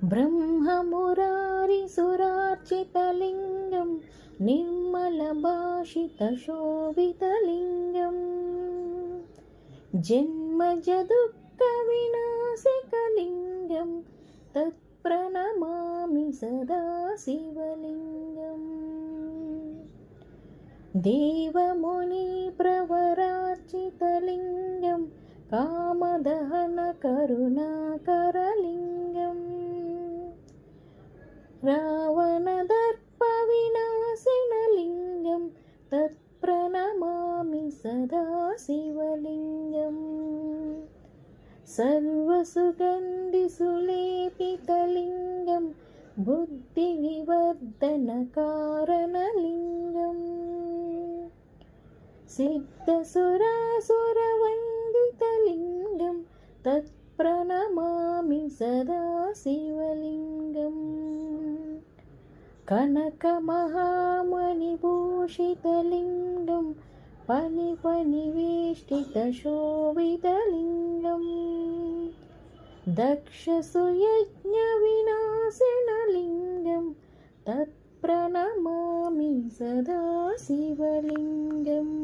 ब्रह्ममुरारिसुरार्चितलिङ्गं निर्मलभाषितशोभितलिङ्गं जन्मजदुःखविनाशकलिङ्गं तत्प्रणमामि सदा शिवलिङ्गम्। देवमुनिप्रवरार्चितलिङ्गं कामदहनकरुणाकरलिङ्गम् रावणदर्पविनाशिनलिङ्गं तत्प्रणमामि सदा शिवलिङ्गम्। सर्वसुगन्धिसुलेपितलिङ्गं बुद्धिविवर्धनकारणलिङ्गम् सिद्धसुरासुरवन्दितलिङ्गं तत्प्रणमामि सदा शिवलिङ्गम्। कनकमहामणिभूषितलिङ्गं फणिफणिवेष्टितशोभितलिङ्गं दक्षसुयज्ञविनाशिनलिङ्गं तत्प्रणमामि सदा शिवलिङ्गम्।